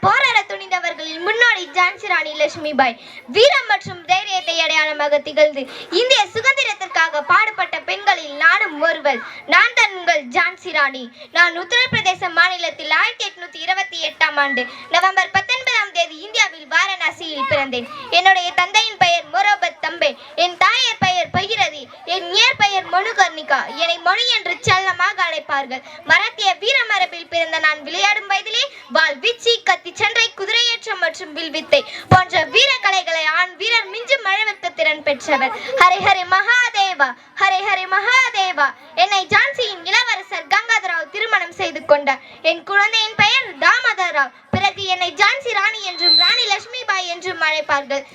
போராட துணிந்தவர்களில் முன்னோடி ஜான்சி ராணி லட்சுமிபாய் வீரம் மற்றும் தைரியத்தை அடையாளமாக திகழ்ந்து இந்திய சுதந்திரத்திற்காக பாடுபட்ட பெண்களில் நானும் ஒருவள். நான் தான் உங்கள் ஜான்சி ராணி. நான் உத்தரப்பிரதேச மாநிலத்தில் 1828ஆம் ஆண்டு நவம்பர் 19ஆம் தேதி இந்தியாவில் வாரணாசியில் பிறந்தேன். என்னுடைய தந்தையின் பெயர் மொரோபத் தம்பே, என் தாயின் பெயர் பகிரதி, என் இயற்பெயர் மனுகர்ணிகா. என்னை மணி என்று செல்லமாக அழைப்பார்கள். மராத்திய வீர மரபில் பிறந்த நான் விளையாடும் வயதிலே வாள் வீச்சு, கத்தி சண்டை, குதிரையேற்றம் மற்றும் வில்வித்தை போன்ற வீர கலைகளை ஆண் வீரர் மிஞ்சும் அளவிற்கு திறன் பெற்றவர். ஹரே ஹரே மகாதேவா, ஹரே ஹரே மகாதேவா. என்னை ஜான்சியின் இளவரசர் கங்காதராவ் திருமணம் செய்து கொண்டார். என் குழந்தையின் பெயர் தாமோதரராவ். பிறகு என்னை ஜான்சி ராணி என்றும் ராணி லட்சுமிபாய் என்றும் அழைப்பார்கள்.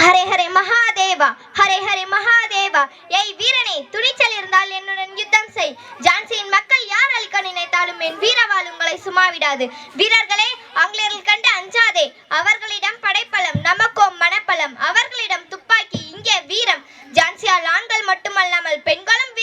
ஹரே ஹரே மகாதேவா, ஹரே ஹரே மகாதேவா. ஏய் வீரனே, துணிச்சல் இருந்தால் என்னுடன் யுத்தம் செய். ஜான்சியின் மக்கள் யார் அழிக்க நினைத்தாலும் என் வீரவாள் உங்களை சும்மாவிடாது. வீரர்களே, ஆங்கிலேயர்கள் கண்டு அஞ்சாதே. அவர்களிடம் படைப்பலம், நமக்கோ மனப்பலம். அவர்களிடம் துப்பாக்கி, இங்கே வீரம். ஜான்சியால் ஆண்கள் மட்டுமல்லாமல் பெண்களும்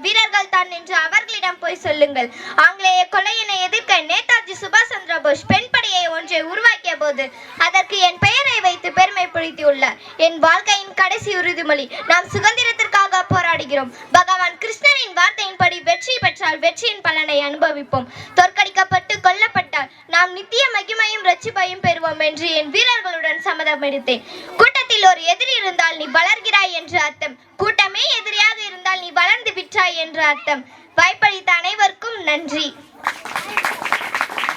வீரர்கள் தான் என்று அவர்களிடம் போய் சொல்லுங்கள். ஆங்கிலேய கொலையினை எதிர்க்க நேதாஜி சுபாஷ் சந்திர போஸ் பெண் படையை ஒன்றை உருவாக்கிய போது அதற்கு என் பெயரை வைத்து பெருமை படுத்தியுள்ளார். என் வாழ்க்கையின் கடைசி உறுதிமொழி, நாம் சுதந்திரத்திற்காக போராடுகிறோம். பகவான் கிருஷ்ணனின் வார்த்தையின்படி வெற்றி பெற்றால் வெற்றியின் பலனை அனுபவிப்போம். தோற்கடிக்கப்பட்டு கொல்லப்பட்டால் நாம் நித்திய மகிமையும் ரட்சிப்பையும் பெறுவோம் என்று என் வீரர்களுடன் சம்மதம் எடுத்தேன். கூட்டத்தில் ஒரு எதிரி இருந்தால் நீ வளர்கிறாய் என்று அர்த்தம். கூட்டமே எதிரியாக இருந்தால் நீ வளர்ந்து விட்டாய் என்று அர்த்தம். வாய்ப்பளித்த அனைவருக்கும் நன்றி.